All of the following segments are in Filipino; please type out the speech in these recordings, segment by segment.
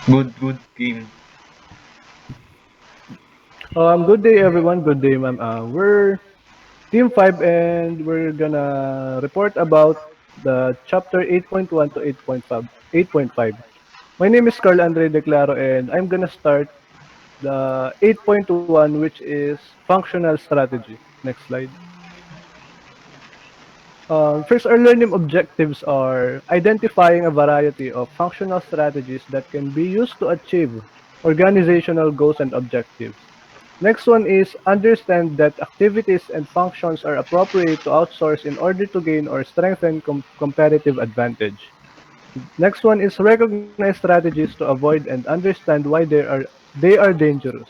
Good game. Good day, everyone. Good day, ma'am. We're Team 5 and we're gonna report about the chapter 8.1 to 8.5. 8.5. My name is Carl Andre Declaro and I'm gonna start the 8.1, which is functional strategy. Next slide. First, our learning objectives are identifying a variety of functional strategies that can be used to achieve organizational goals and objectives. Next one is understand that activities and functions are appropriate to outsource in order to gain or strengthen competitive advantage. Next one is recognize strategies to avoid and understand why they are dangerous.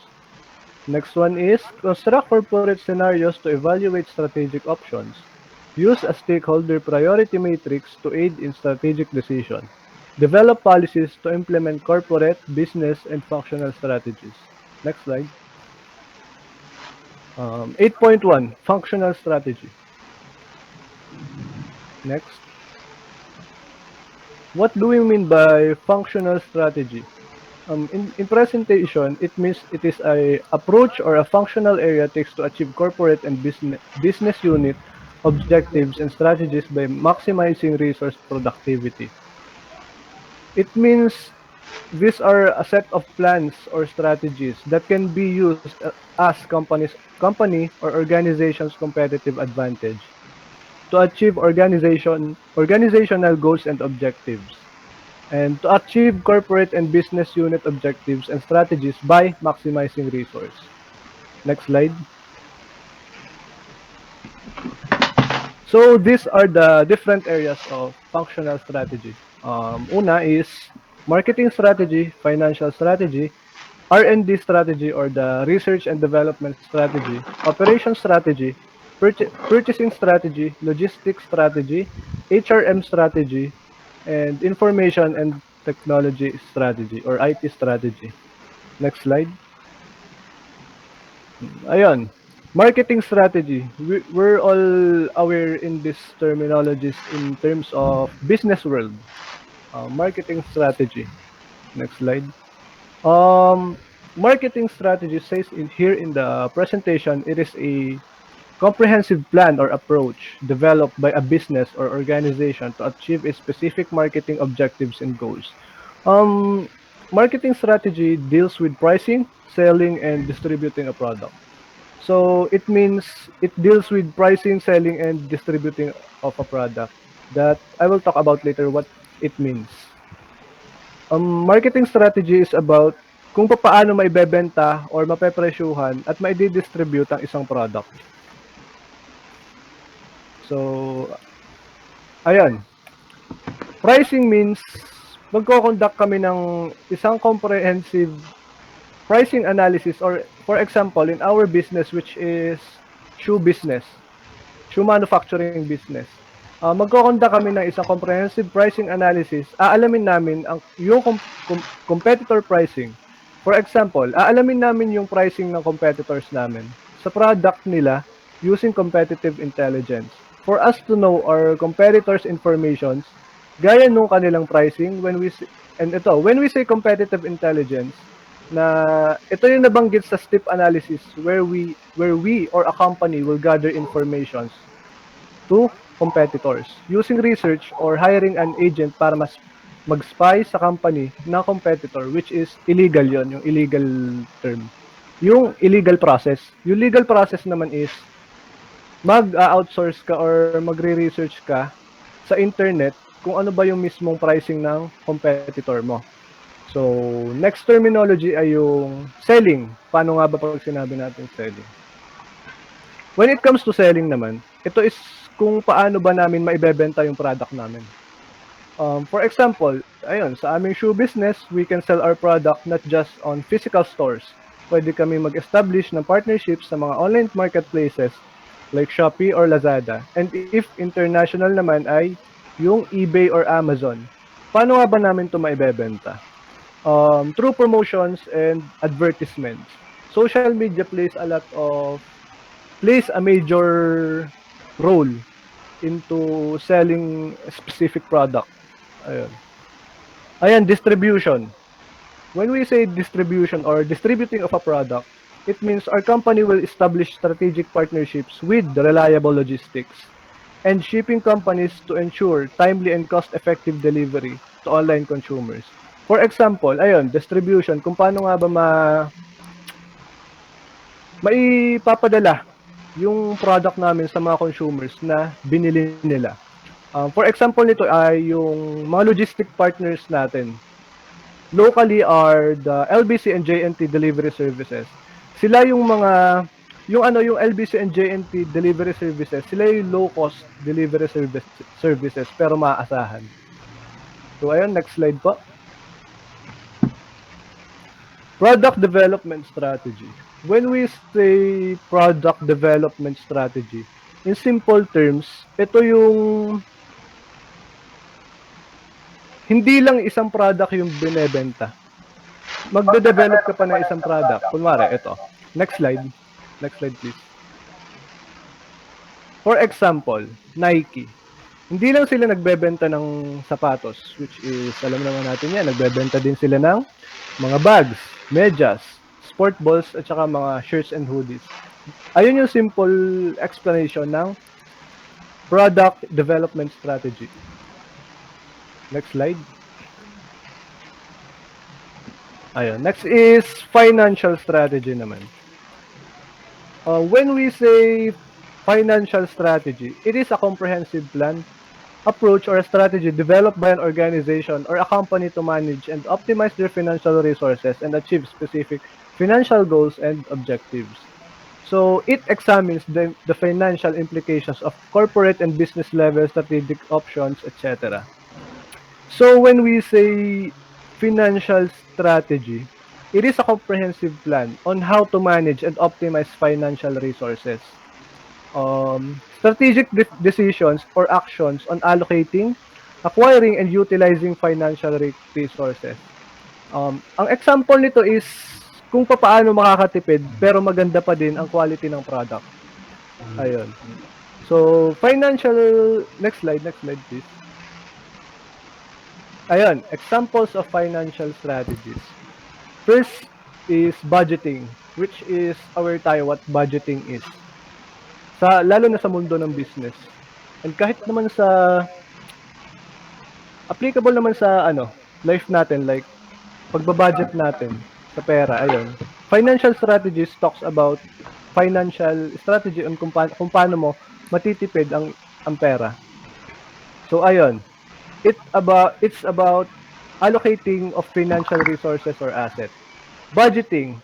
Next one is construct corporate scenarios to evaluate strategic options. Use a stakeholder priority matrix to aid in strategic decision. Develop policies to implement corporate, business, and functional strategies. Next slide. 8.1 Functional Strategy. Next. What do we mean by functional strategy? In presentation, it means it is a approach or a functional area takes to achieve corporate and business unit objectives and strategies by maximizing resource productivity. It means these are a set of plans or strategies that can be used as company or organization's competitive advantage to achieve organizational goals and objectives, and to achieve corporate and business unit objectives and strategies by maximizing resource. Next slide. So these are the different areas of functional strategy. Una is marketing strategy, financial strategy, R&D strategy or the research and development strategy, operation strategy, purchasing strategy, logistics strategy, HRM strategy, and information and technology strategy or IT strategy. Next slide. Ayun. Marketing strategy. We're all aware in these terminologies in terms of business world. Marketing strategy. Next slide. Um, Marketing strategy says in here in the presentation, it is a comprehensive plan or approach developed by a business or organization to achieve a specific marketing objectives and goals. Um, Marketing strategy deals with pricing, selling, and distributing a product. So it means it deals with pricing, selling, and distributing of a product that I will talk about later what it means. Marketing strategy is about kung paano maibebenta or mapepresyuhan at maididistribute ang isang product. So, ayan. Pricing means magko-conduct kami ng isang comprehensive pricing analysis or for example, in our business which is shoe business, shoe manufacturing business. Magko-conduct kami ng isang comprehensive pricing analysis. Aalamin namin yung competitor pricing. For example, aalamin namin yung pricing ng competitors namin sa product nila using competitive intelligence. For us to know our competitors' informations, gaya nung kanilang pricing, when we say competitive intelligence, na ito yung nabanggit sa STIP analysis where we or a company will gather informations to competitors using research or hiring an agent para mag-spy sa company na competitor, which is illegal yon, yung illegal term. Yung illegal process. Yung legal process naman is mag-outsource ka or magre-research ka sa internet kung ano ba yung mismong pricing ng competitor mo. So, next terminology ay yung selling. Paano nga ba pag sinabi natin selling? When it comes to selling naman, ito is kung paano ba namin maibebenta yung product namin. For example, ayun, sa aming shoe business, we can sell our product not just on physical stores. Pwede kami mag-establish ng partnerships sa mga online marketplaces like Shopee or Lazada. And if international naman ay yung eBay or Amazon. Paano nga ba namin ito maibebenta? Through promotions and advertisements. Social media plays a major role into selling a specific product. Ayun. Ayan, distribution. When we say distribution or distributing of a product, it means our company will establish strategic partnerships with reliable logistics and shipping companies to ensure timely and cost-effective delivery to online consumers. For example, ayun, distribution, kung paano nga ba maipapadala yung product namin sa mga consumers na binili nila. For example nito ay yung mga logistic partners natin. Locally are the LBC and JNT delivery services. Sila yung mga yung LBC and JNT delivery services, sila yung low cost delivery services pero maaasahan. So ayun, next slide po. Product development strategy. When we say product development strategy, in simple terms, ito yung hindi lang isang product yung binebenta. Magde-develop ka pa ng isang product. Kunwari, ito. Next slide. Next slide, please. For example, Nike. Hindi lang sila nagbebenta ng sapatos, which is, alam naman natin yan, nagbebenta din sila ng mga bags, medyas, sport balls, at saka mga shirts and hoodies. Ayun yung simple explanation ng product development strategy. Next slide. Ayun. Next is financial strategy naman. When we say financial strategy, it is a comprehensive plan, approach, or a strategy developed by an organization or a company to manage and optimize their financial resources and achieve specific financial goals and objectives. So it examines the financial implications of corporate and business level strategic options, etc. So when we say financial strategy, it is a comprehensive plan on how to manage and optimize financial resources. Strategic decisions or actions on allocating, acquiring, and utilizing financial resources. Ang example nito is kung paano makakatipid pero maganda pa din ang quality ng product. Ayun. So, next slide please. Ayun, examples of financial strategies. First is budgeting, which is aware tayo what budgeting is. Lalo na sa mundo ng business. And kahit naman applicable naman sa life natin, like pagbabudget natin sa pera, ayun. Financial strategies talks about financial strategy on kung paano mo matitipid ang pera. So ayun, it's about allocating of financial resources or assets. Budgeting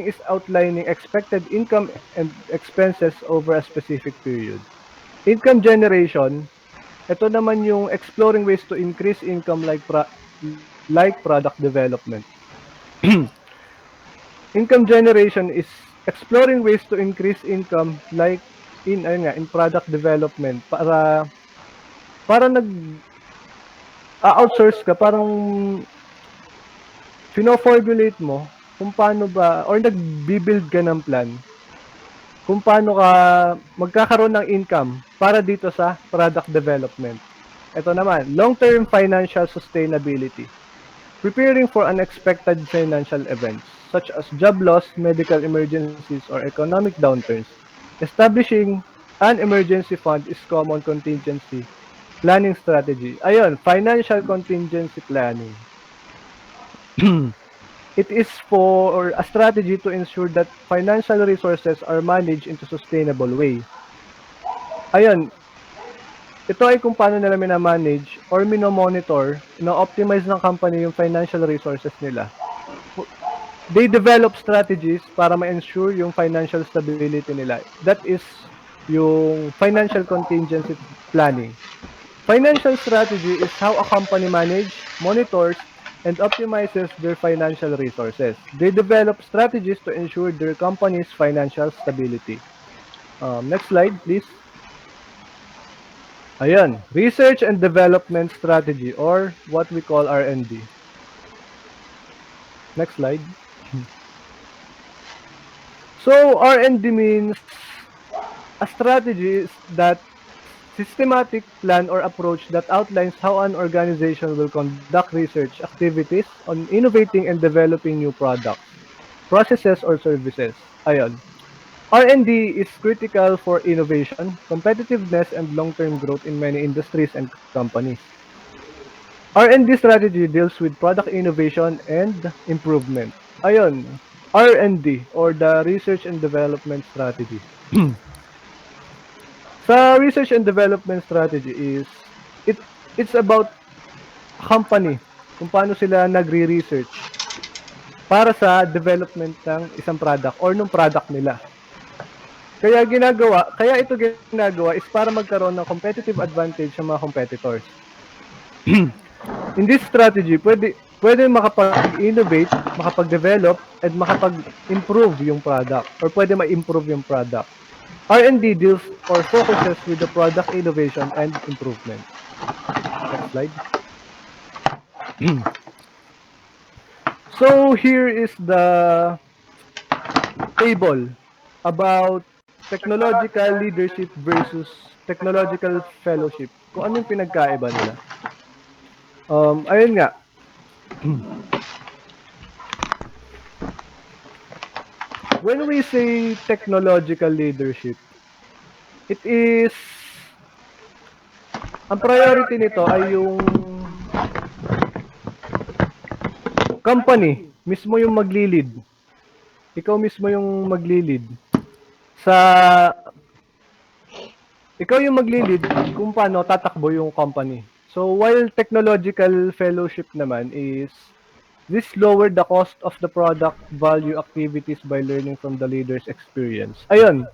is outlining expected income and expenses over a specific period. Income generation, ito naman yung exploring ways to increase income like product development. Income generation is exploring ways to increase income like in product development para outsource ka, parang fino-formulate mo kung paano ba or nagbi-build ka ng plan kung paano ka magkakaroon ng income para dito sa product development. Ito naman, long-term financial sustainability. Preparing for unexpected financial events such as job loss, medical emergencies, or economic downturns. Establishing an emergency fund is common contingency planning strategy. Ayun, financial contingency planning. It is for a strategy to ensure that financial resources are managed in a sustainable way. Ayun, ito ay kung paano nila minamanage or minomonitor, ino-optimize ng company yung financial resources nila. They develop strategies para ma-ensure yung financial stability nila. That is yung financial contingency planning. Financial strategy is how a company manages, monitors, and optimizes their financial resources. They develop strategies to ensure their company's financial stability. Next slide, please. Ayan, research and development strategy or what we call R&D. Next slide. So R&D means a strategy that systematic plan or approach that outlines how an organization will conduct research activities on innovating and developing new products, processes, or services. Ayun. R&D is critical for innovation, competitiveness, and long-term growth in many industries and companies. R&D strategy deals with product innovation and improvement. Ayun, R&D or the Research and Development Strategy. Sa research and development strategy is it it's about company kung paano sila nagre-research para sa development ng isang product or nung product nila. Kaya ito ginagawa is para magkaroon ng competitive advantage sa mga competitors. In this strategy, pwede makapag-innovate, makapag-develop, and makapag-improve yung product or pwede ma-improve yung product. R&D deals or focuses with the product innovation and improvement. Next slide. So here is the table about technological leadership versus technological fellowship. Kung ano yung pinagkaiba nila. Ayun nga. When we say technological leadership, it is ang priority nito ay yung company mismo yung magli-lead. Ikaw mismo yung magli-lead ikaw yung magli-lead kung paano tatakbo yung company. So while technological fellowship naman is this lowered the cost of the product value activities by learning from the leader's experience. Ayun.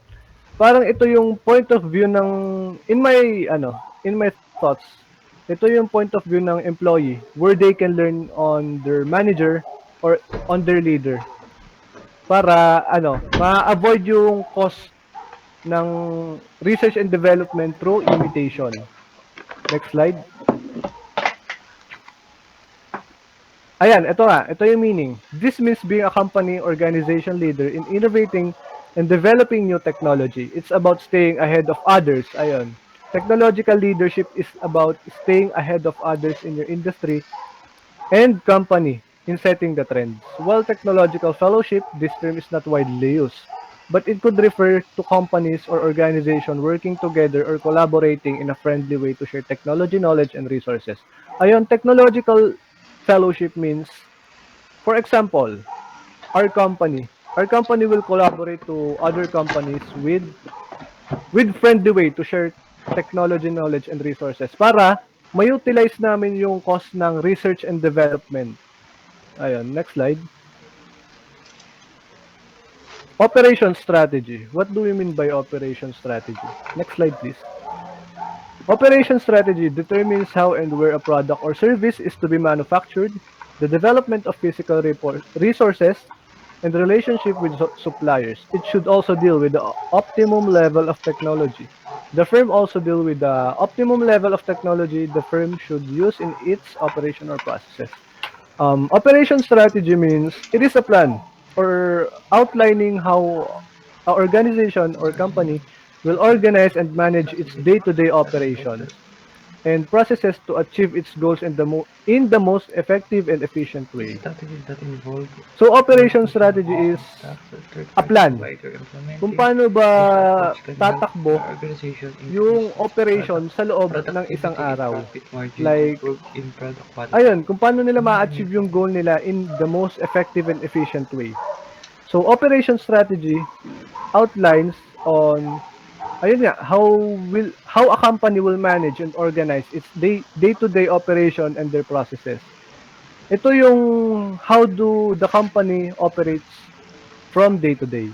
Parang ito yung point of view ng in my thoughts. Ito yung point of view ng employee where they can learn on their manager or on their leader. Para ma-avoid yung cost ng research and development through imitation. Next slide. Ayan, ito yung meaning. This means being a company organization leader in innovating and developing new technology. It's about staying ahead of others. Ayun. Technological leadership is about staying ahead of others in your industry and company in setting the trends. While technological fellowship, this term is not widely used, but it could refer to companies or organizations working together or collaborating in a friendly way to share technology, knowledge, and resources. Ayun, technological fellowship means, for example, our company will collaborate to other companies with friendly way to share technology, knowledge, and resources para ma-utilize namin yung cost ng research and development. Ayun, next slide. Operation strategy. What do we mean by operation strategy? Next slide, please. Operation strategy determines how and where a product or service is to be manufactured, the development of physical resources, and the relationship with suppliers. It should also deal with the optimum level of technology. The firm also deals with the optimum level of technology the firm should use in its operation or processes. Operation strategy means it is a plan or outlining how an organization or company will organize and manage its day-to-day operations and processes to achieve its goals in the most effective and efficient way. So operation strategy is a plan. Kung paano ba tatakbo yung operation sa loob ng isang araw. Like, ayun, kung paano nila ma-achieve yung goal nila in the most effective and efficient way. So operation strategy outlines on how a company will manage and organize its day-to-day operation and their processes. Ito yung how do the company operates from day to day.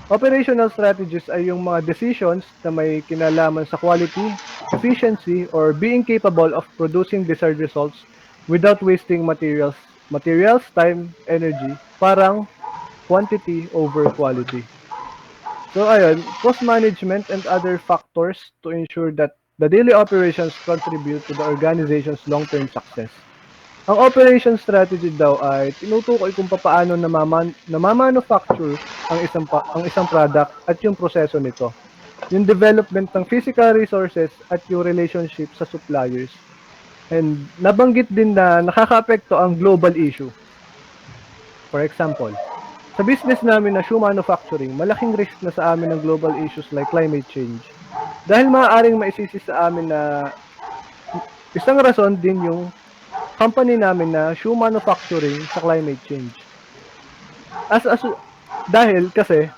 Operational strategies ay yung mga decisions na may kinalaman sa quality, efficiency, or being capable of producing desired results without wasting materials, time, energy, parang quantity over quality. So ayun, cost management and other factors to ensure that the daily operations contribute to the organization's long-term success. Ang operation strategy daw ay tinutukoy kung paano namamanufacture ang isang product at yung proseso nito. yung development ng physical resources at yung relationship sa suppliers. And nabanggit din na nakakaapekto ang global issue. For example, sa business namin na shoe manufacturing, malaking risk na sa amin ng global issues like climate change. Dahil maaaring maisisi sa amin na isang rason din yung company namin na shoe manufacturing sa climate change. As dahil kasi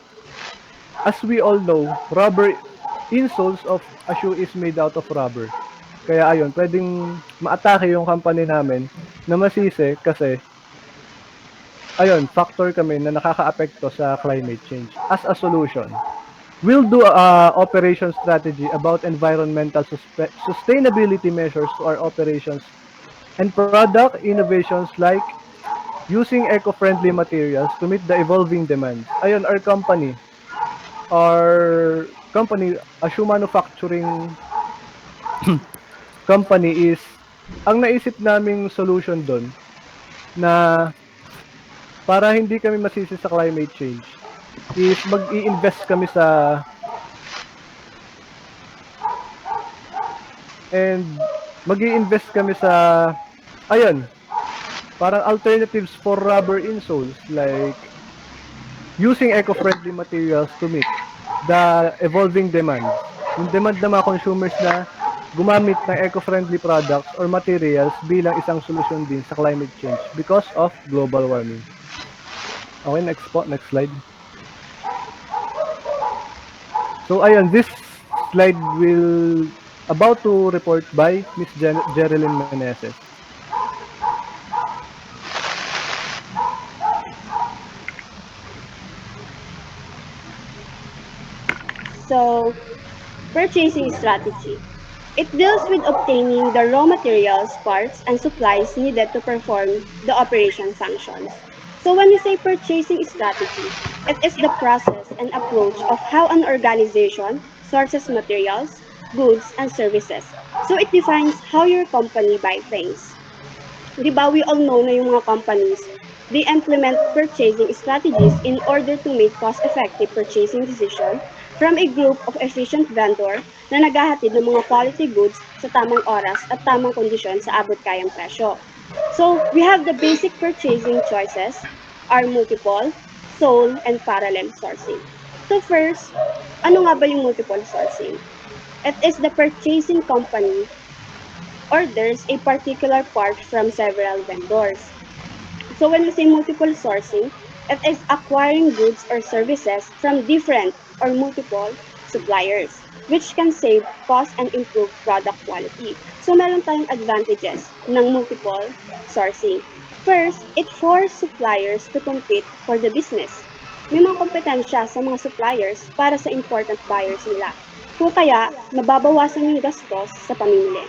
as we all know, rubber insoles of a shoe is made out of rubber. Kaya ayun, pwedeng maatake yung company namin na masisi kasi ayun, factor kami na nakakaapekto sa climate change. As a solution, we'll do a operation strategy about environmental sustainability measures to our operations and product innovations like using eco-friendly materials to meet the evolving demands. Ayun, our company, a shoe manufacturing company is, ang naisip naming solution doon na para hindi kami masisi sa climate change is mag-i-invest kami sa and mag-i-invest kami sa ayun, parang alternatives for rubber insoles like using eco-friendly materials to meet the evolving demand. Yung demand ng mga consumers na gumamit ng eco-friendly products or materials bilang isang solusyon din sa climate change because of global warming. Okay, next po, next slide. So ayun, this slide will about to report by Miss Jerilyn Meneses. So, purchasing strategy. It deals with obtaining the raw materials, parts, and supplies needed to perform the operation functions. So when we say purchasing strategy, it is the process and approach of how an organization sources materials, goods, and services. So it defines how your company buy things. Di ba, we all know na yung mga companies, they implement purchasing strategies in order to make cost-effective purchasing decision from a group of efficient vendor na naghahatid ng mga quality goods sa tamang oras at tamang kondisyon sa abot kayang presyo. So, we have the basic purchasing choices are multiple, sole, and parallel sourcing. So first, ano nga ba yung multiple sourcing? It is the purchasing company orders a particular part from several vendors. So when we say multiple sourcing, it is acquiring goods or services from different or multiple suppliers, which can save cost and improve product quality. So meron tayong advantages ng multiple sourcing. First, it forces suppliers to compete for the business. May mga kompetensya sa mga suppliers para sa important buyers nila. Kung kaya, nababawasan yung gastos sa pamimili.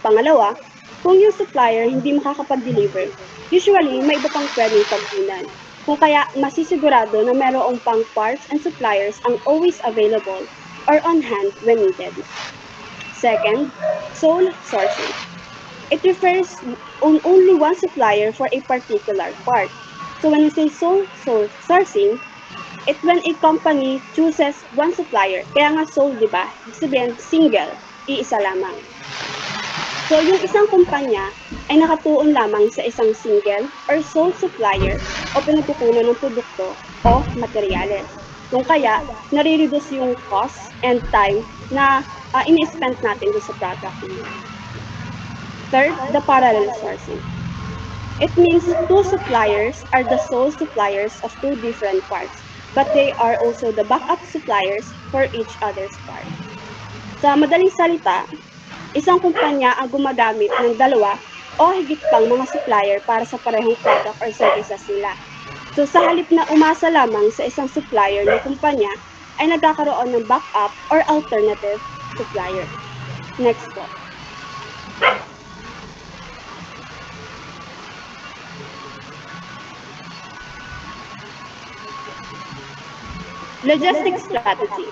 Pangalawa, kung yung supplier hindi makakapag-deliver, usually may iba pang pwedeng pagkunan. Kung kaya masisigurado na merong pang parts and suppliers ang always available or on hand when needed. Second, sole sourcing. It refers on only one supplier for a particular part. So when we say sole sourcing, it when a company chooses one supplier. Kaya nga sole, di ba? Ibig sabihin, single, iisa lamang. So, yung isang kumpanya ay nakatuon lamang sa isang single or sole supplier o pinagkukunan ng produkto o materyales. Kung kaya, nare-reduce yung cost and time na ini-spend natin doon sa product niya. Third, the parallel sourcing. It means two suppliers are the sole suppliers of two different parts, but they are also the backup suppliers for each other's part. Sa madaling salita, isang kumpanya ang gumagamit ng dalawa o higit pang mga supplier para sa parehong product or services nila. So sa halip na umasa lamang sa isang supplier ng kumpanya, ay nagkakaroon ng backup or alternative supplier. Next po. Logistics strategy.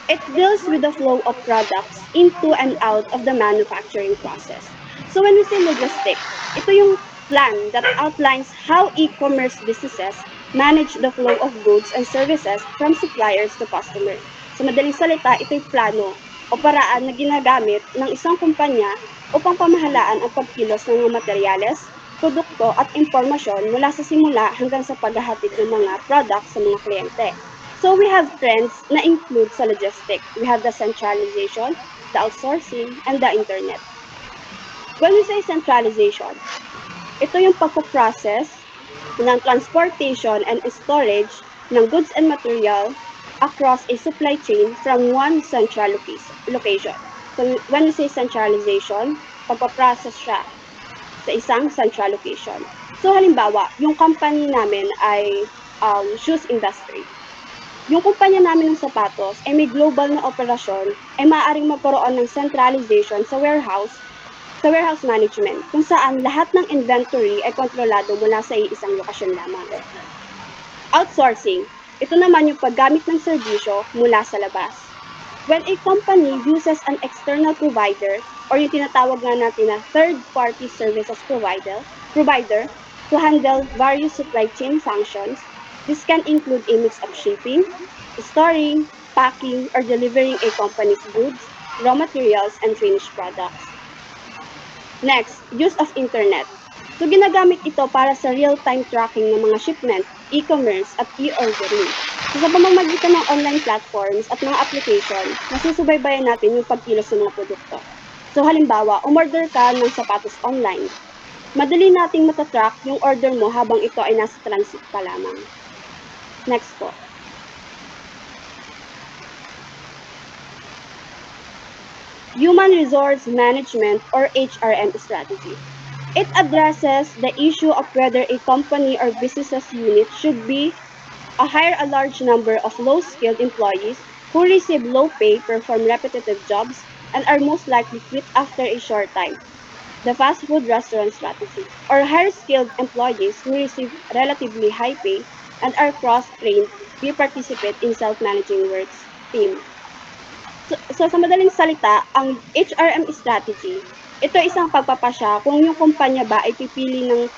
It deals with the flow of products into and out of the manufacturing process. So when we say logistics, ito yung plan that outlines how e-commerce businesses manage the flow of goods and services from suppliers to customers. Sa madaling salita, ito'y plano o paraan na ginagamit ng isang kumpanya upang pamahalaan ang pagkilos ng mga materyales, produkto at impormasyon mula sa simula hanggang sa paghahatid ng mga products sa mga kliyente. So we have trends na include sa logistics. We have the centralization, the outsourcing, and the internet. When we say centralization, ito yung pagpo-process ng transportation and storage ng goods and material across a supply chain from one central location. So when we say centralization, pagpo-process siya sa isang central location. So halimbawa, yung company namin ay shoes industry. Yung kumpanya namin ng sapatos ay may global na operasyon ay maaaring magkaroon ng centralization sa warehouse management, kung saan lahat ng inventory ay kontrolado mula sa iisang lokasyon lamang. Outsourcing, ito naman yung paggamit ng serbisyo mula sa labas. When a company uses an external provider or yung tinatawag nga natin na third-party services provider to handle various supply chain functions, this can include a mix of shipping, storing, packing, or delivering a company's goods, raw materials, and finished products. Next, use of internet. So ginagamit ito para sa real-time tracking ng mga shipment, e-commerce at e-ordering. So sa pamamagitan ng online platforms at mga application, nasusubaybayan natin yung pagkilos ng mga produkto. So halimbawa, umorder ka ng sapatos online. Madali nating matatrack yung order mo habang ito ay nasa transit pa lamang. Next po. Human Resource Management or HRM strategy. It addresses the issue of whether a company or business unit should hire a large number of low-skilled employees who receive low pay, perform repetitive jobs, and are most likely quit after a short time. The fast food restaurant strategy, or hire skilled employees who receive relatively high pay and are cross-trained to participate in self-managing works team. So sa madaling salita, ang HRM strategy, ito isang pagpapasya kung yung kumpanya ba ay pipili ng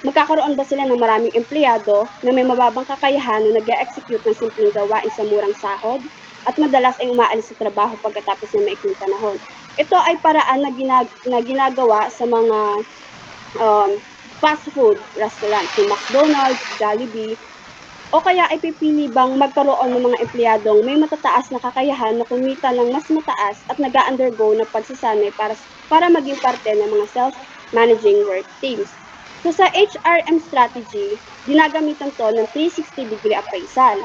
magkakaroon ba sila ng maraming empleyado na may mababang kakayahan na nag-execute ng simpleng gawain sa murang sahod at madalas ay umaalis sa trabaho pagkatapos ng maikling panahon. Ito ay paraan na ginagawa sa mga fast food restaurant, yung McDonald's, Jollibee, o kaya ay pipili bang magkaroon ng mga empleyadong may matataas na kakayahan na kumita ng mas mataas at nag-undergo ng pagsasanay para maging parte ng mga self-managing work teams. So sa HRM strategy, ginagamitan to ng 360-degree appraisal.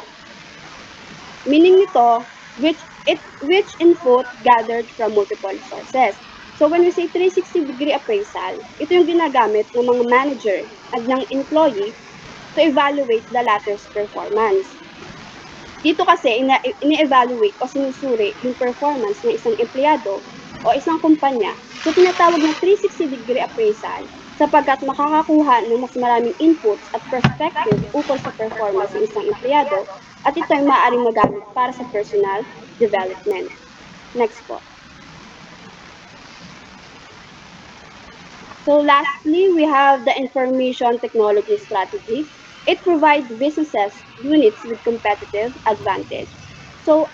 Meaning nito, which input gathered from multiple sources. So when we say 360-degree appraisal, ito yung ginagamit ng mga manager at ng employee to evaluate the latter's performance. Dito kasi ini-evaluate o sinusuri yung performance ng isang empleyado o isang kumpanya. So tinatawag na 360-degree appraisal sapagkat makakakuha ng mas maraming inputs at perspective ukol sa performance ng isang empleyado at ito ay maaaring magamit para sa personal development. Next po. So lastly, we have the information technology strategy. It provides businesses units with competitive advantage. So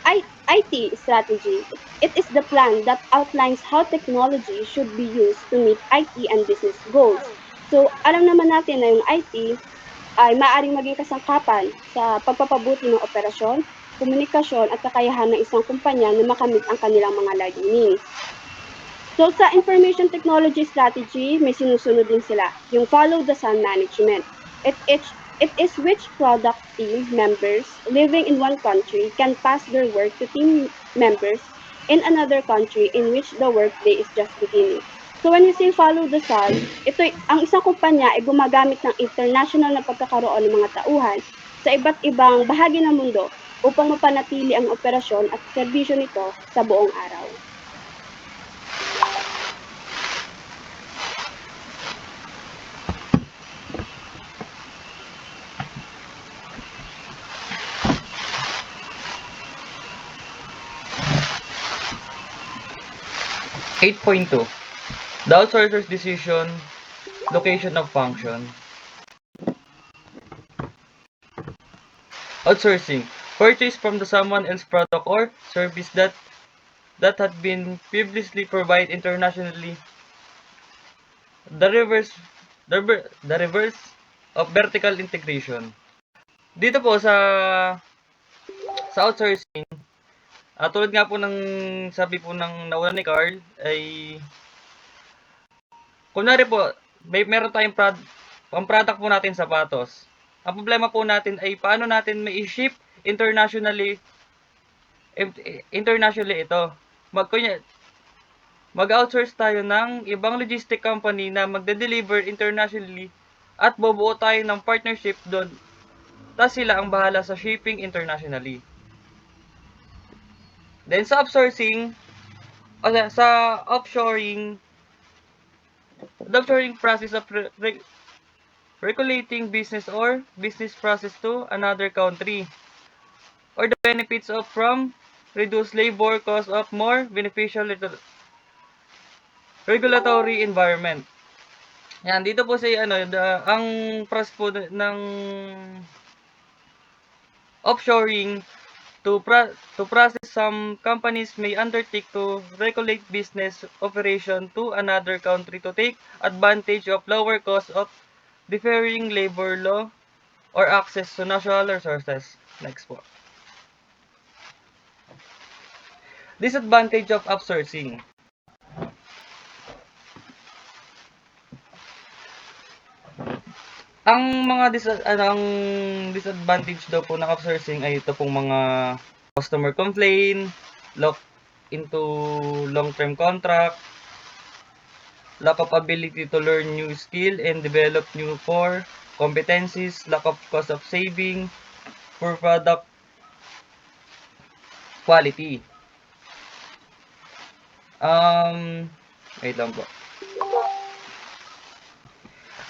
IT strategy, it is the plan that outlines how technology should be used to meet IT and business goals. So alam naman natin na yung IT ay maaaring maging kasangkapan sa pagpapabuti ng operasyon, komunikasyon at kakayahan ng isang kumpanya na makamit ang kanilang mga layunin. So sa information technology strategy, may sinusunod din sila, yung follow the sun management. It is which product team members living in one country can pass their work to team members in another country in which the workday is just beginning. So when you say follow the sun, ang isang kumpanya ay gumagamit ng international na pagkakaroon ng mga tauhan sa iba't ibang bahagi ng mundo upang mapanatili ang operasyon at serbisyo nito sa buong araw. Eight point two. The outsourcer's decision, location of function. Outsourcing. purchased from the someone else product or service that had been previously provided internationally. The reverse the reverse of vertical integration. Dito po sa outsourcing, tulad nga po ng sabi po ng nauna ni Carl ay kunwari po meron tayong ang product po natin sapatos. Ang problema po natin ay paano natin mai-ship internationally ito. Mag-outsource tayo ng ibang logistic company na magde-deliver internationally at bubuo tayo ng partnership doon. Tapos sila ang bahala sa shipping internationally. Then sa outsourcing, sa offshoring, the offshoring process of regulating business or business process to another country, or the benefits of from reduced labor cost of more beneficial regulatory environment. Yan, dito po sa ang process po ng offshoring to process some companies may undertake to regulate business operation to another country to take advantage of lower cost of differing labor law or access to natural resources. Next po. Disadvantage of outsourcing. Ang mga disadvantage daw po ng outsourcing ay ito pong mga customer complaint, lock into long-term contract, lack of ability to learn new skill and develop new core competencies, lack of cost of saving, poor product quality. Wait lang po.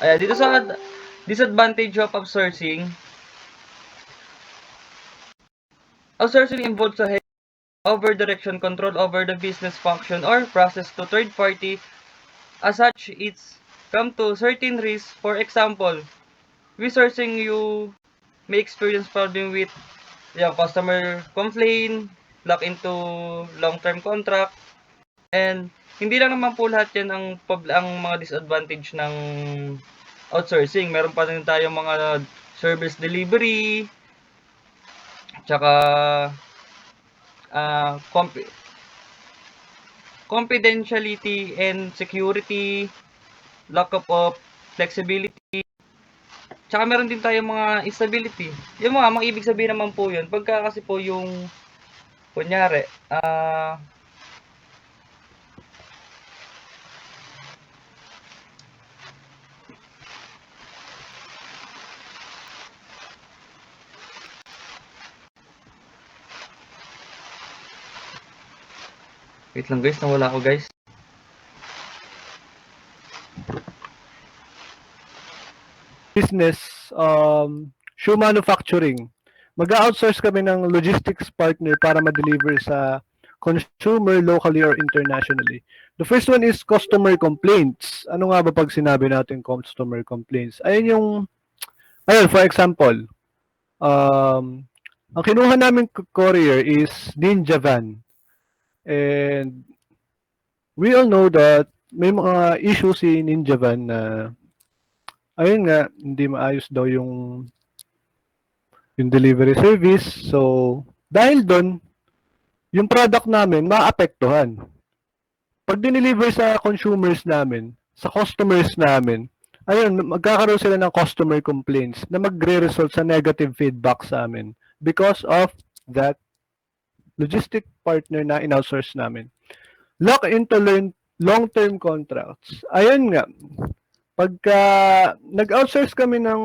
Ayan, dito sa disadvantage of outsourcing involves a over direction control over the business function or process to third party. As such, it's come to certain risks. For example, resourcing you may experience problem with customer complaint, lock into long-term contract, and hindi lang naman po lahat yan ang mga disadvantage ng outsourcing. Meron pa rin tayong mga service delivery, tsaka confidentiality and security, lack of flexibility, tsaka meron din tayong mga instability. Yung mga ibig sabihin naman po yun, pagka kasi po yung kunyari, wait lang guys, nawala ako guys. Business, shoe manufacturing. Mag-outsource kami ng logistics partner para ma-deliver sa consumer locally or internationally. The first one is customer complaints. Ano nga ba pag sinabi natin customer complaints? Ayun, for example, ang kinuha namin courier is Ninja Van. And we all know that may mga issue si Ninja Van na ayun nga, hindi maayos daw yung delivery service. So, dahil doon, yung product namin maapektuhan. Pag dineliver sa consumers namin, sa customers namin, ayun, magkakaroon sila ng customer complaints na magre-result sa negative feedback sa amin because of that logistic partner na in-outsource namin. Lock into long-term contracts. Ayun nga, pagka nag-outsource kami ng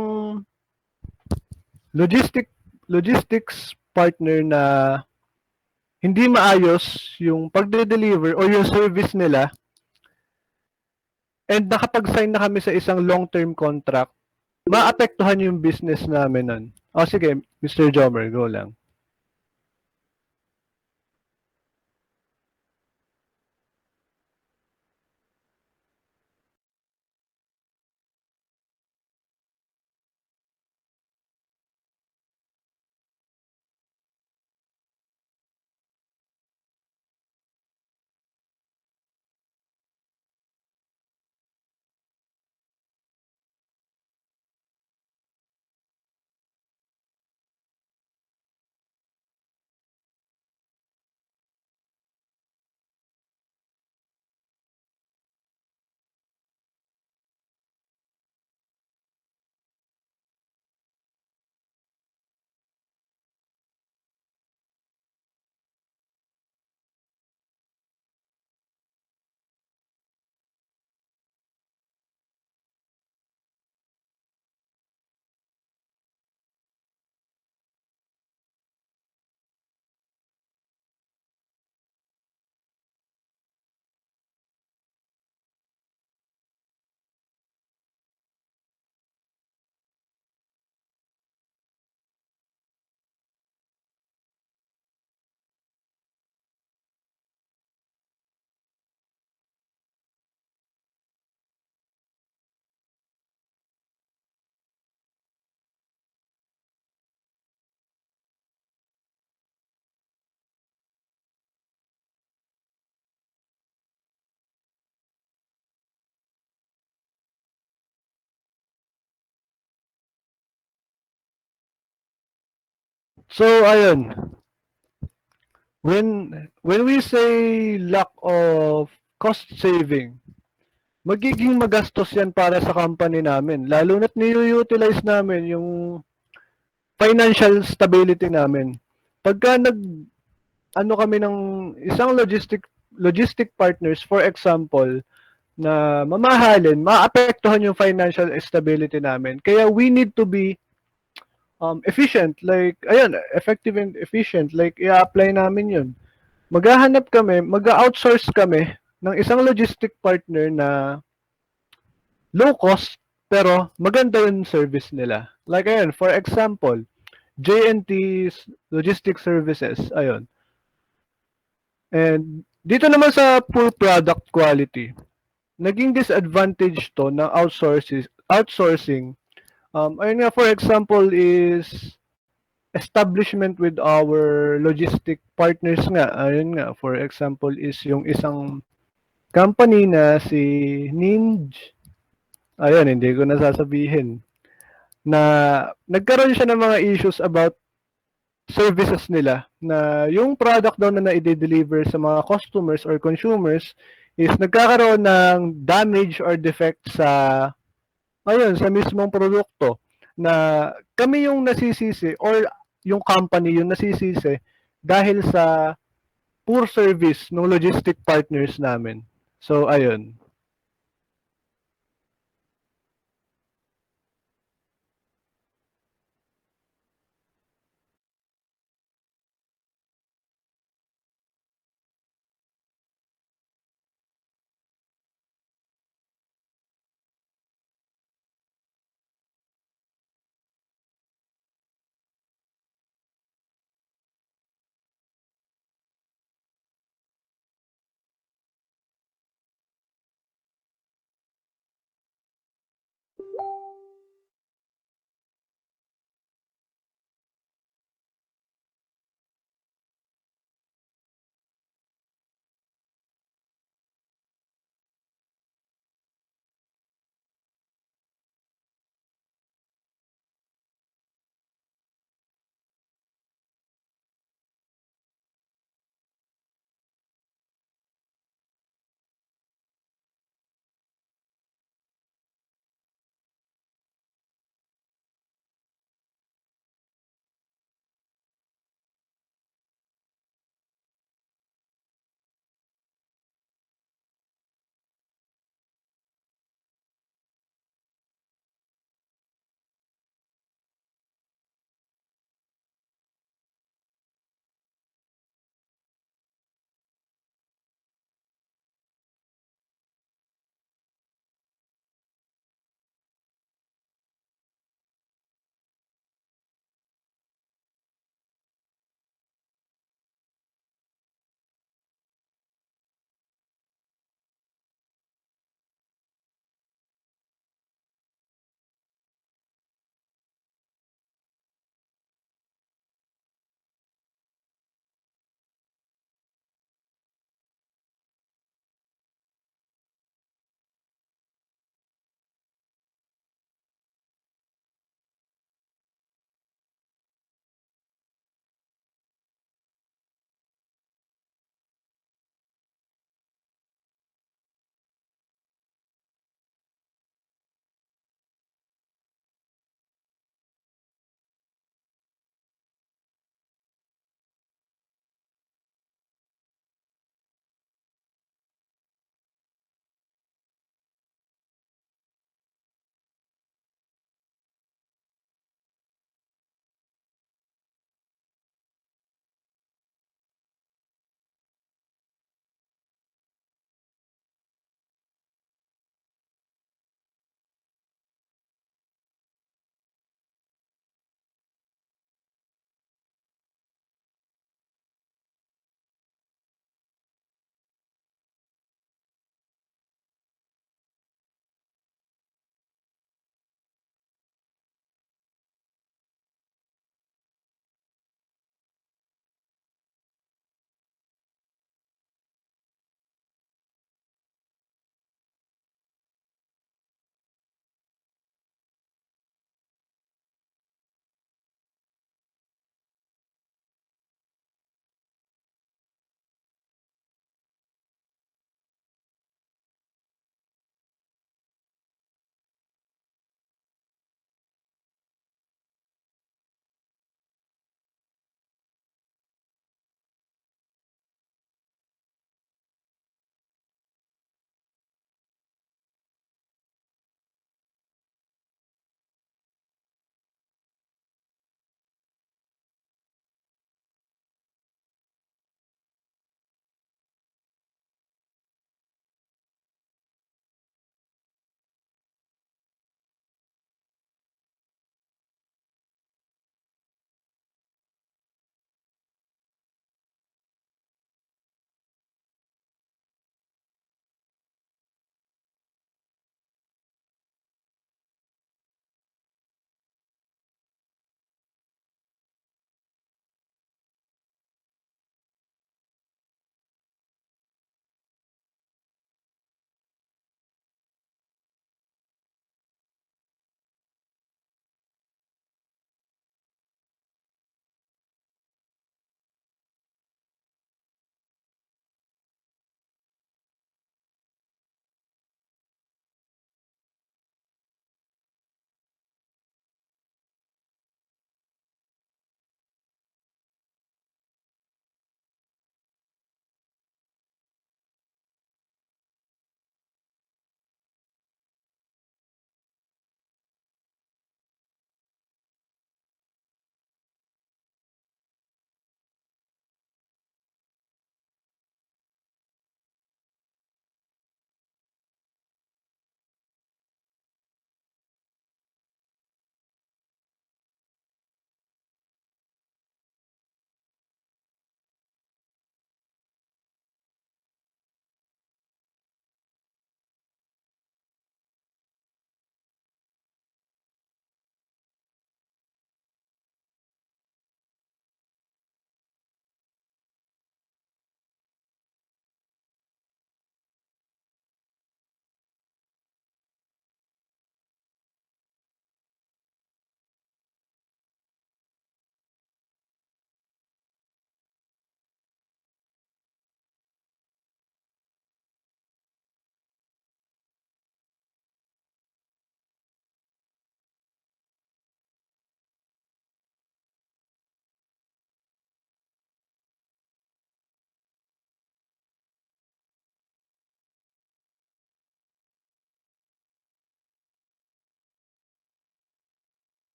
logistics partner na hindi maayos yung pagde-deliver o yung service nila and nakapag-sign na kami sa isang long-term contract, maapektuhan yung business namin nun. O sige, Mr. Jomer, go lang. So, ayun. When we say lack of cost saving, magiging magastos yan para sa company namin. Lalo na't niyo-utilize namin yung financial stability namin. Pagka ano kami ng isang logistic partners, for example, na mamahalin, maapektuhan yung financial stability namin. Kaya we need to be efficient, like, ayun, effective and efficient, like, i-apply namin yun. Maghahanap kami, mag-outsource kami ng isang logistic partner na low cost, pero maganda yung service nila. Like, ayun, for example, J&T Logistic Services, ayun. And dito naman sa poor product quality, naging disadvantage to ng outsourcing. Ayun nga, for example, is establishment with our logistic partners nga. Ayun nga, for example, is yung isang company na si Ninj. Ayun, hindi ko nasasabihin. Na nagkaroon siya ng mga issues about services nila na yung product daw na i-deliver sa mga customers or consumers is nagkakaroon ng damage or defect sa ayun sa mismong produkto na kami yung nasisisi or yung company yung nasisisi dahil sa poor service ng logistic partners namin. So ayun.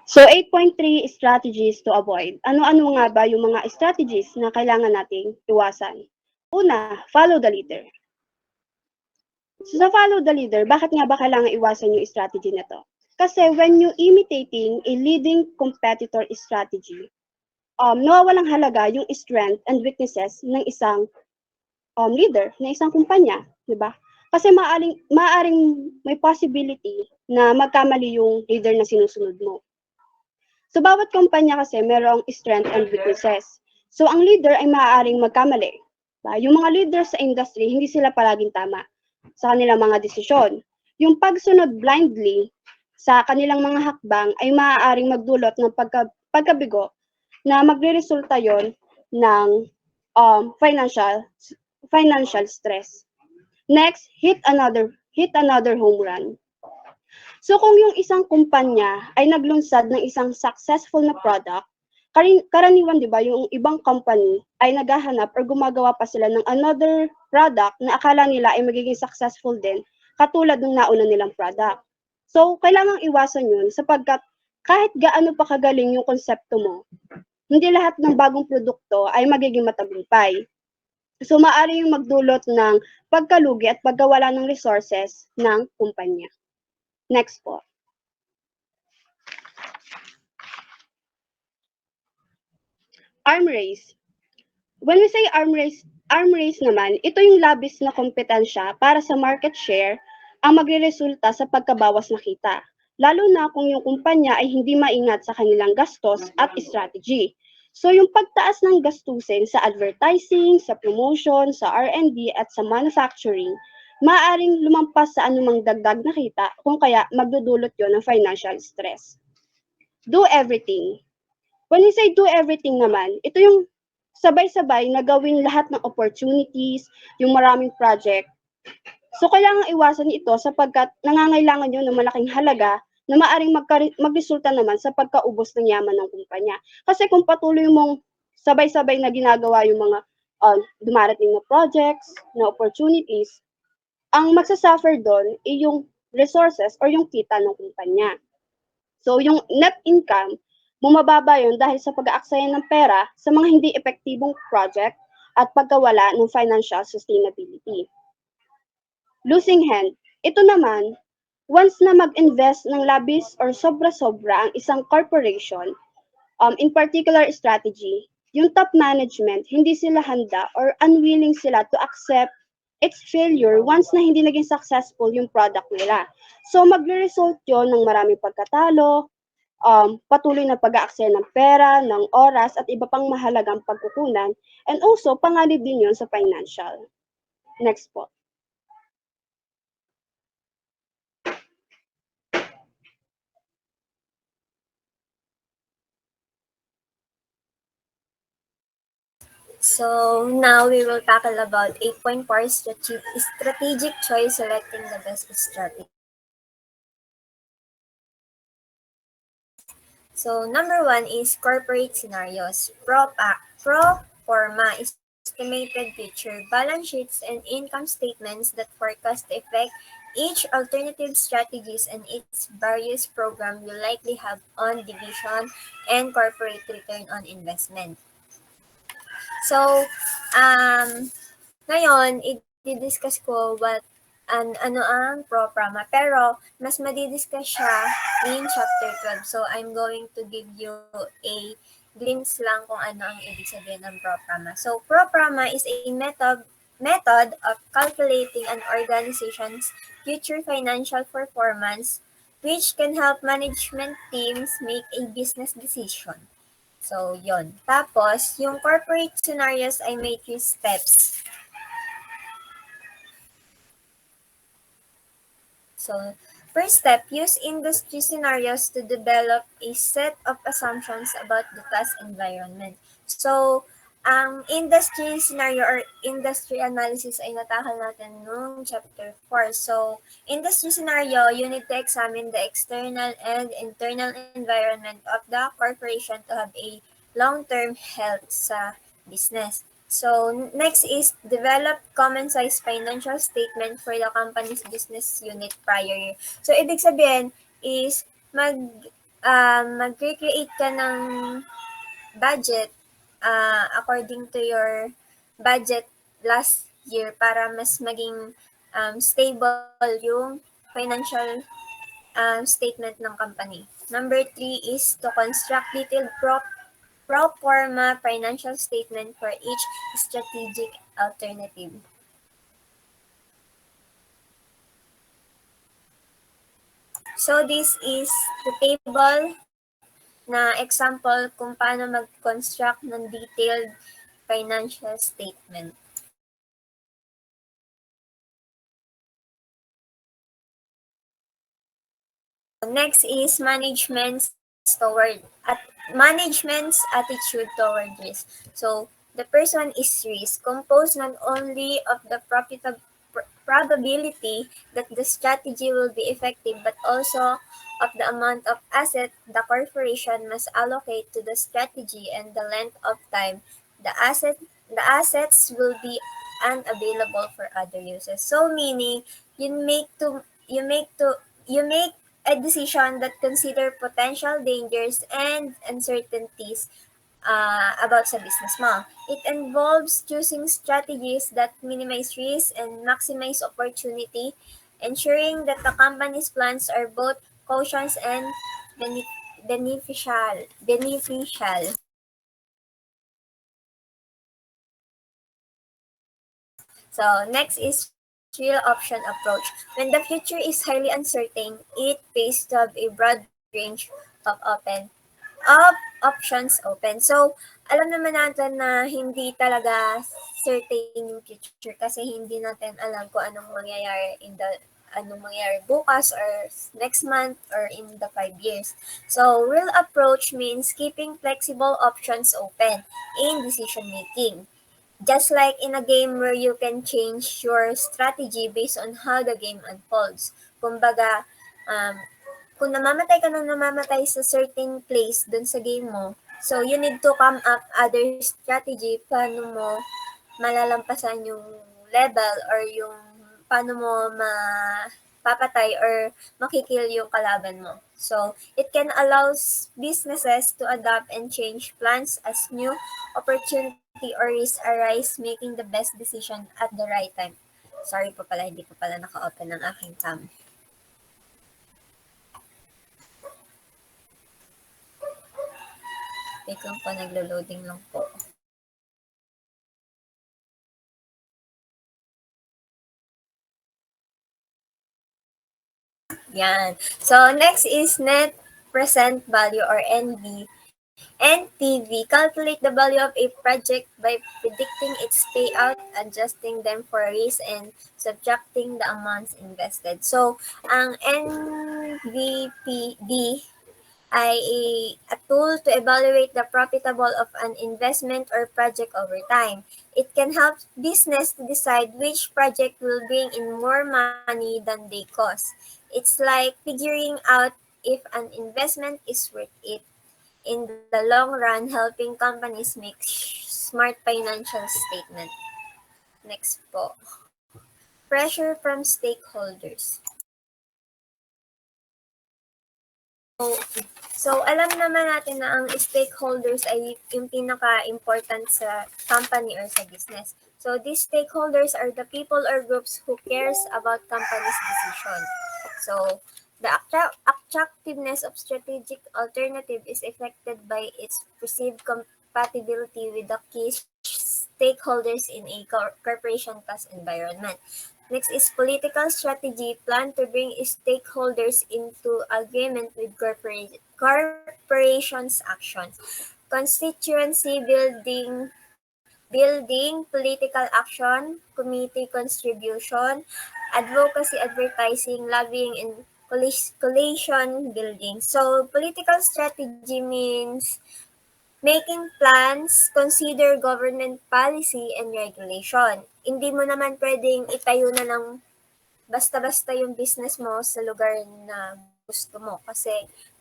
So 8.3 strategies to avoid. Ano-ano nga ba yung mga strategies na kailangan nating iwasan? Una, follow the leader. So sa follow the leader, bakit nga ba kailangan iwasan yung strategy na to? Kasi when you imitating a leading competitor strategy, nawawalang halaga yung strength and weaknesses ng isang leader, ng isang kumpanya, di ba? Kasi maaring may possibility na magkamali yung leader na sinusunod mo. So bawat kumpanya kasi merong strength and weaknesses. So ang leader ay maaaring magkamali. Ba? Yung mga leaders sa industry, hindi sila palaging tama sa kanilang mga desisyon. Yung pagsunod blindly sa kanilang mga hakbang ay maaaring magdulot ng pagkabigo na magreresulta yon ng financial stress. Next, hit another home run. So kung yung isang kumpanya ay naglunsad ng isang successful na product, karaniwan 'di ba yung ibang company ay naghahanap or gumagawa pa sila ng another product na akala nila ay magiging successful din katulad ng nauna nilang product. So kailangang iwasan 'yun sapagkat kahit gaano pa kagaling yung konsepto mo, hindi lahat ng bagong produkto ay magiging matagumpay. So maaari yung magdulot ng pagkalugi at pagkawala ng resources ng kumpanya. Next po. Arm race. When we say arm race naman, ito yung labis na kompetensya para sa market share ang magreresulta sa pagkabawas na kita. Lalo na kung yung kumpanya ay hindi maingat sa kanilang gastos at strategy. So yung pagtaas ng gastusin sa advertising, sa promotion, sa R&D at sa manufacturing, maaaring lumampas sa anumang dagdag na kita kung kaya magdudulot yon ng financial stress. Do everything. When we say do everything naman, ito yung sabay-sabay na gawin lahat ng opportunities, yung maraming project. So kailangan iwasan ito sapagkat nangangailangan yun ng malaking halaga na maaring magresulta naman sa pagkaubos ng yaman ng kumpanya. Kasi kung patuloy mong sabay-sabay na ginagawa yung mga dumarating na projects, na opportunities, ang magsasuffer doon ay yung resources or yung kita ng kumpanya. So yung net income, bumababa yun dahil sa pag-aaksaya ng pera sa mga hindi epektibong project at pagkawala ng financial sustainability. Losing hand, ito naman, once na mag-invest ng labis or sobra-sobra ang isang corporation, in particular strategy, yung top management, hindi sila handa or unwilling sila to accept its failure once na hindi naging successful yung product nila. So magre-result yun ng maraming pagkatalo, patuloy na pag-aaksaya ng pera, ng oras, at iba pang mahalagang pagkukunan, and also panganib din yun sa financial. Next po. So now we will tackle about 8.4 strategic choice selecting the best strategy. So number 1 is corporate scenarios. Pro forma estimated future balance sheets and income statements that forecast the effect each alternative strategies and its various program will likely have on division and corporate return on investment. So, ngayon, i-discuss ko ano ang ProPrama. Pero, mas madidiscuss siya in chapter 12. So, I'm going to give you a glimpse lang kung ano ang ibig sabihin ng ProPrama. So, ProPrama is a method of calculating an organization's future financial performance which can help management teams make a business decision. So, yon. Tapos, yung corporate scenarios ay may 3 steps. So, first step, use industry scenarios to develop a set of assumptions about the task environment. So, ang industry scenario or industry analysis ay natakal natin noong chapter 4. So, industry scenario, you need to examine the external and internal environment of the corporation to have a long-term health sa business. So, next is develop common size financial statement for the company's business unit prior year. So, ibig sabihin is mag mag-create ka ng budget according to your budget last year para mas maging stable yung financial statement ng company. Number 3 is to construct detailed pro forma financial statement for each strategic alternative. So this is the table na example kung paano mag-construct ng detailed financial statement. Next is management's attitude toward risk. So the first one is risk, composed not only of the probability that the strategy will be effective, but also of the amount of asset the corporation must allocate to the strategy and the length of time the assets will be unavailable for other uses. So meaning you make a decision that consider potential dangers and uncertainties about sa business mo. It involves choosing strategies that minimize risk and maximize opportunity, ensuring that the company's plans are both cautious and beneficial. So next is real option approach. When the future is highly uncertain, it pays to have a broad range of options open. So, alam naman natin na hindi talaga certain yung future kasi hindi natin alam kung anong mangyayari bukas or next month or in the 5 years. So, real approach means keeping flexible options open in decision making. Just like in a game where you can change your strategy based on how the game unfolds. Kumbaga, kung namamatay ka ng namamatay sa certain place dun sa game mo, so you need to come up other strategy paano mo malalampasan yung level or yung paano mo mapapatay or makikill yung kalaban mo. So, it can allow businesses to adapt and change plans as new opportunity or risk arise, making the best decision at the right time. Sorry po pala, hindi ko pala naka-open ng aking cam. Wait lang po, naglo-loading lang po. Yan. So, next is net present value or NV. NPV, calculate the value of a project by predicting its payout, adjusting them for risk, and subtracting the amounts invested. So, ang NVPD ay a tool to evaluate the profitable of an investment or project over time. It can help business to decide which project will bring in more money than they cost. It's like figuring out if an investment is worth it in the long run, helping companies make smart financial statement. Next po. Pressure from stakeholders. So, alam naman natin na ang stakeholders ay yung pinaka-important sa company or sa business. So, these stakeholders are the people or groups who cares about company's decision. So, the attractiveness of strategic alternative is affected by its perceived compatibility with the key stakeholders in a corporation plus environment. Next is political strategy, plan to bring stakeholders into agreement with corporations' actions. Constituency building, political action, committee contribution, advocacy, advertising, lobbying, and coalition building. So, political strategy means making plans, consider government policy and regulation. Hindi mo naman pwedeng itayo na ng basta-basta yung business mo sa lugar na gusto mo kasi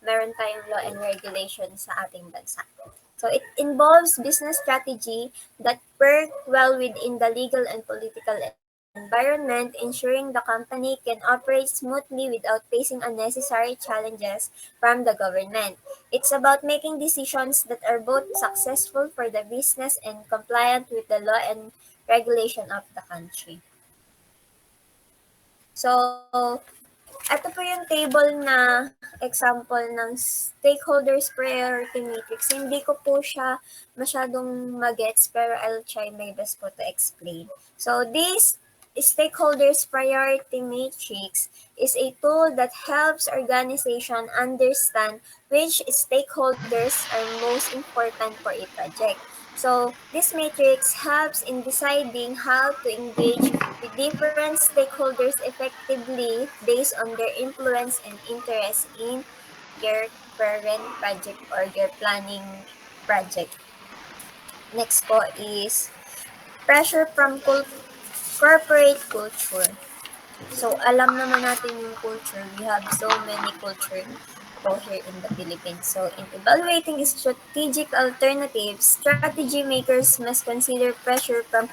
meron tayong law and regulation sa ating bansa. So it involves business strategy that work well within the legal and political environment, ensuring the company can operate smoothly without facing unnecessary challenges from the government. It's about making decisions that are both successful for the business and compliant with the law and regulation of the country. So, ito po yung table na example ng stakeholders priority matrix. Hindi ko po siya masyadong magets pero I'll try my best po to explain. So this stakeholders priority matrix is a tool that helps organization understand which stakeholders are most important for a project. So this matrix helps in deciding how to engage with different stakeholders effectively based on their influence and interest in your current project or your planning project. Next po is pressure from corporate culture. So, alam naman natin yung culture. We have so many culture po here in the Philippines. So, in evaluating strategic alternatives, strategy makers must consider pressure from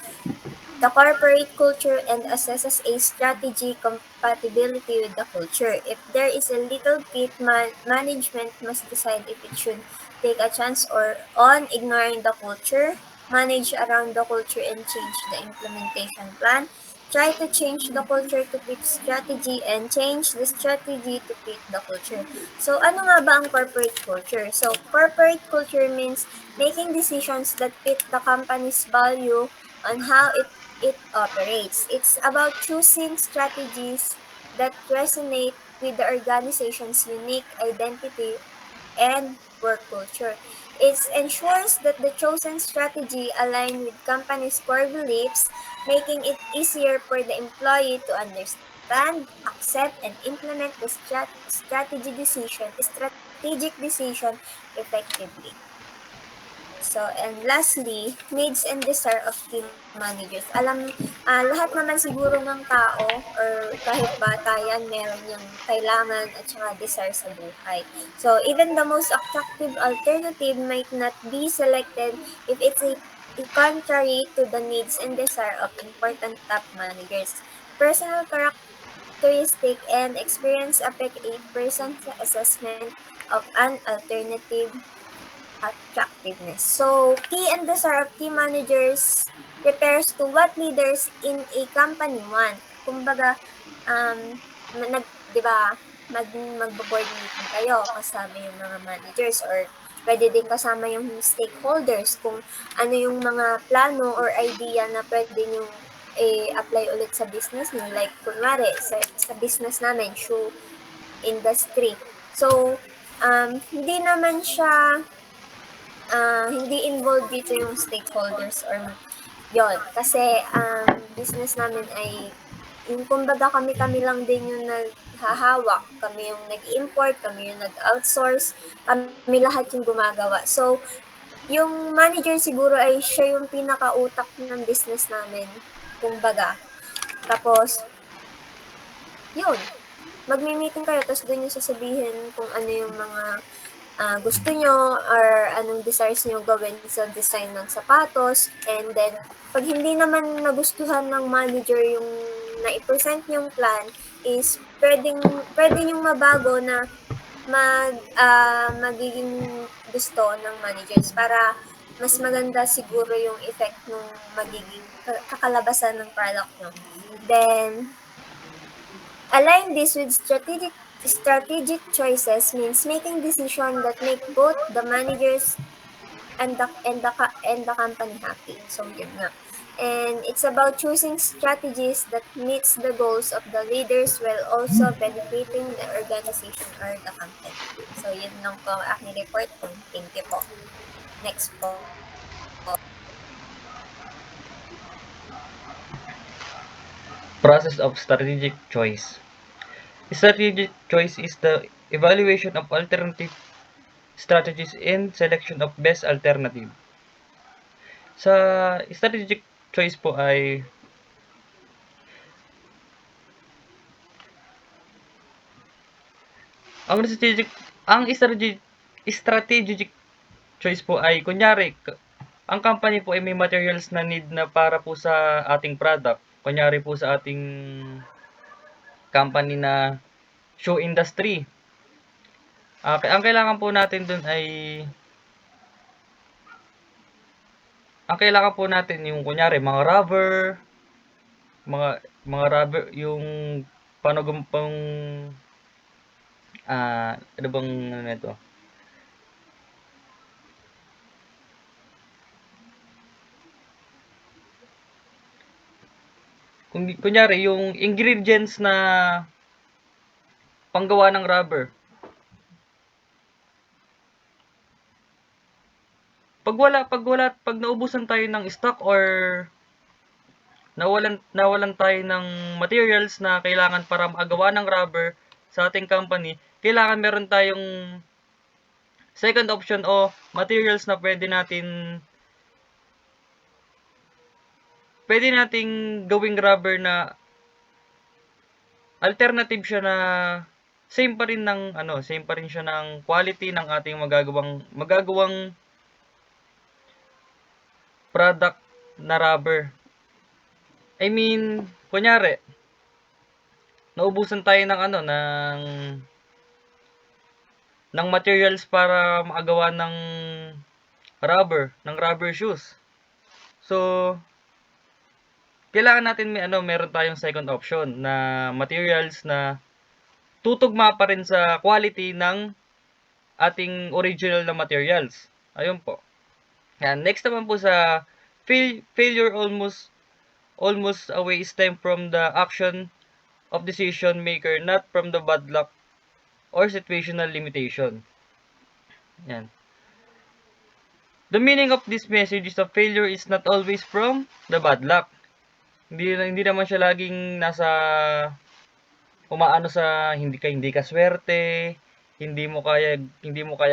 the corporate culture and assesses a strategy compatibility with the culture. If there is a little fit, management must decide if it should take a chance or on ignoring the culture, manage around the culture and change the implementation plan, try to change the culture to fit strategy, and change the strategy to fit the culture. So, ano nga ba ang corporate culture? So, corporate culture means making decisions that fit the company's value on how it operates. It's about choosing strategies that resonate with the organization's unique identity and work culture. It ensures that the chosen strategy aligns with company's core beliefs, making it easier for the employee to understand, accept, and implement the strategic decision effectively. So, and lastly, needs and desire of team managers. Lahat naman siguro ng tao or kahit bata yan, meron yung kailangan at saka desire sa buhay. So, even the most attractive alternative might not be selected if it's a contrary to the needs and desire of important top managers. Personal characteristic and experience affect a person's assessment of an alternative attractiveness. So, key and desire of team managers refers to what leaders in a company want. Kumbaga, di ba, mag-board meeting kayo kasama yung mga managers or pwede din kasama yung stakeholders kung ano yung mga plano or idea na pwede nyo apply ulit sa business nyo. Like, kunwari, sa business namin, shoe industry. So, hindi naman siya hindi involved dito yung stakeholders or yon kasi business namin ay yung kumbaga kami lang din yung naghahawak, kami yung nag-import, kami yung nag-outsource, kami lahat yung gumagawa. So, yung manager siguro ay siya yung pinakautak ng business namin, kumbaga. Tapos, yun, magmi-meeting kayo, tapos doon yung sasabihin kung ano yung mga gusto nyo or anong desires nyo gawin sa design ng sapatos. And then, pag hindi naman nagustuhan ng manager yung na-present yung plan, is pwede yung mabago na magiging gusto ng managers para mas maganda siguro yung effect ng magiging kakalabasan ng product nyo. Then, align this with strategic choices means making decisions that make both the managers and the company happy. So yun nga. And it's about choosing strategies that meets the goals of the leaders while also benefiting the organization or the company. So yun lang po ang aking report. Thank you po. Next po. Process of strategic choice. Strategic choice is the evaluation of alternative strategies and selection of best alternative. Sa strategic choice po ay ang strategic choice po ay kunyari ang company po ay may materials na need na para po sa ating product. kunyari po sa ating company na shoe industry. Ang kailangan po natin dun ay yung kunyari mga rubber, mga rubber, yung paano pang ano bang ano nito? Kunyari yung ingredients na panggawa ng rubber. Pag naubusan tayo ng stock or nawalan tayo ng materials na kailangan para magawa ng rubber sa ating company, kailangan meron tayong second option o materials na pwede nating gawing rubber na alternative siya na same pa rin siya ng quality ng ating magagawang product na rubber. I mean, kunyari, naubusan tayo ng materials para makagawa ng rubber shoes. So, kailangan natin meron tayong second option na materials na tutugma pa rin sa quality ng ating original na materials. Ayun po. Yan. Next naman po sa failure almost always stem from the action of decision maker, not from the bad luck or situational limitation. Yan. The meaning of this message is that failure is not always from the bad luck. Hindi naman siya laging nasa umaano sa hindi ka swerte, hindi mo kaya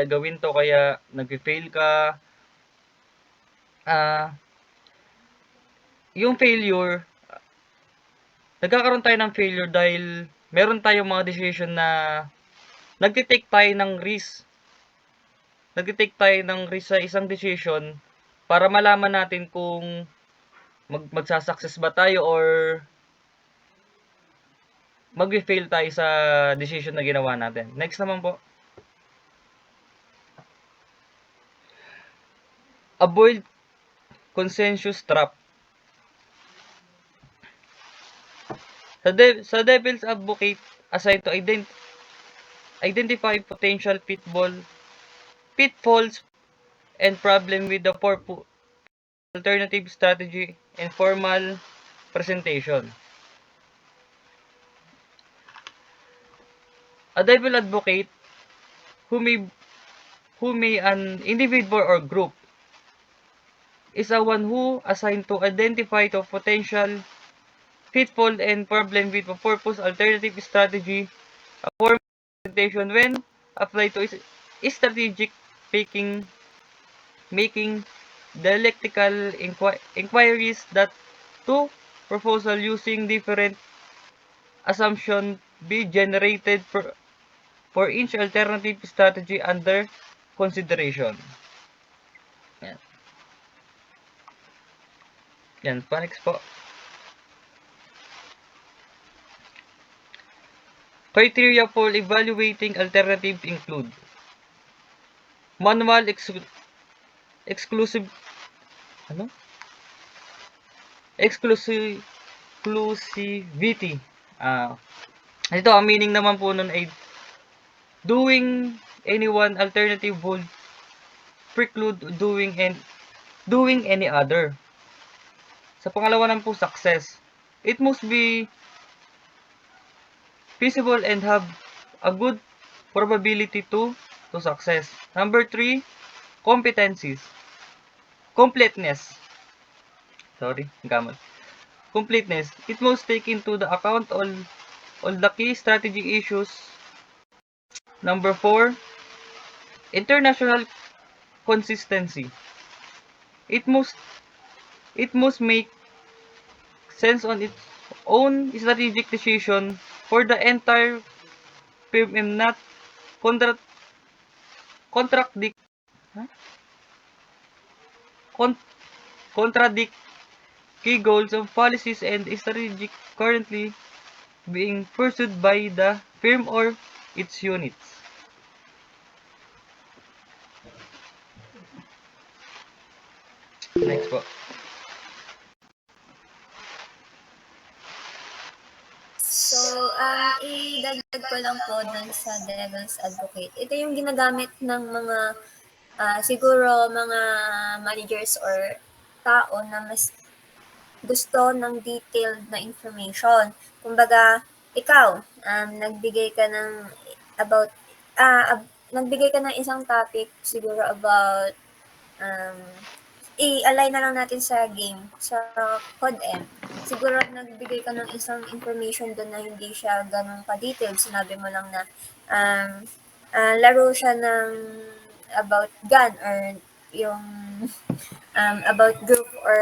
gawin to kaya nagfe-fail ka. Yung failure, nagkakaroon tayo ng failure dahil meron tayong mga decision na nagte-take tayo ng risk. Nagte-take tayo ng risk sa isang decision para malaman natin kung magsasucceess ba tayo or mag-fail tayo sa decision na ginawa natin. Next naman po. Avoid consensus trap. Sa devil's advocate, assigned to identify potential pitfalls and problem with the alternative strategy and formal presentation. A devil advocate who may an individual or group is a one who assigned to identify the potential pitfall and problem with a purpose alternative strategy, a formal presentation when applied to strategic making dialectical inquiries that to proposal using different assumption be generated for each alternative strategy under consideration. Yan. Yan, next po. Criteria for evaluating alternatives include manual exclusivity. Ito, ang meaning naman po nun ay doing any one alternative would preclude doing any other. Sa pangalawa naman po, success. It must be feasible and have a good probability to success. Number 3, competencies. Completeness. Completeness. It must take into the account all the key strategic issues. Number 4, international consistency. It must make sense on its own strategic decision for the entire firm and not contradict key goals of policies and strategy currently being pursued by the firm or its units. Next po. So, idagdag ko lang po dun sa devil's advocate. Ito yung ginagamit ng mga siguro mga managers or tao na mas gusto ng detailed na information. Kumbaga, ikaw, nagbigay ka ng about nagbigay ka ng isang topic siguro about um, i-align na lang natin sa game, sa COD-M. Siguro nagbigay ka ng isang information doon na hindi siya ganun ka-detailed. Sinabi mo lang na um, laro siya ng about gun or yung about group or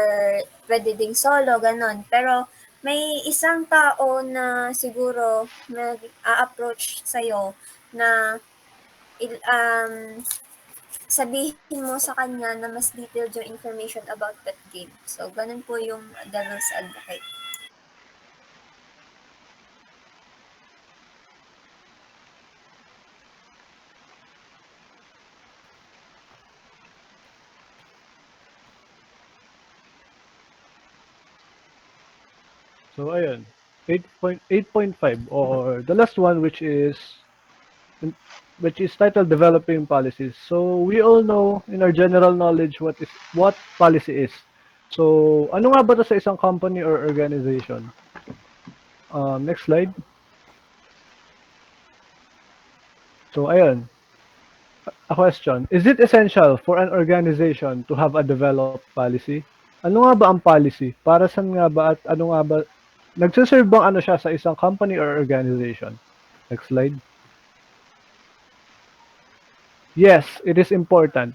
pwede ding solo, ganun. Pero may isang tao na siguro nag-a-approach sa'yo na sabihin mo sa kanya na mas detailed yung information about that game. So, ganun po yung devil's advocate. So ayun, 8.5 or the last one which is titled developing policies. So we all know in our general knowledge what policy is. So ano nga ba 'to sa isang company or organization? Next slide. So ayun, a question. Is it essential for an organization to have a developed policy? Ano nga ba ang policy? Para saan nga ba at ano nga ba nagsiserve bang ano siya sa isang company or organization? Next slide. Yes, it is important.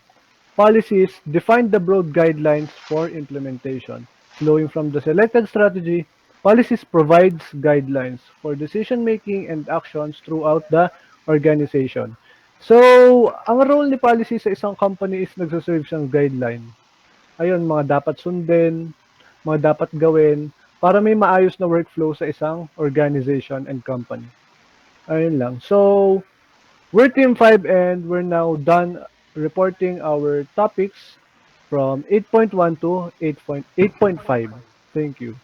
Policies define the broad guidelines for implementation. Flowing from the selected strategy, policies provides guidelines for decision-making and actions throughout the organization. So, ang role ni policy sa isang company is nagsaserve siyang guideline. Ayun, mga dapat sundin, mga dapat gawin, para may maayos na workflow sa isang organization and company. Ayun lang. So, we're Team 5 and we're now done reporting our topics from 8.1 to 8.5. Thank you.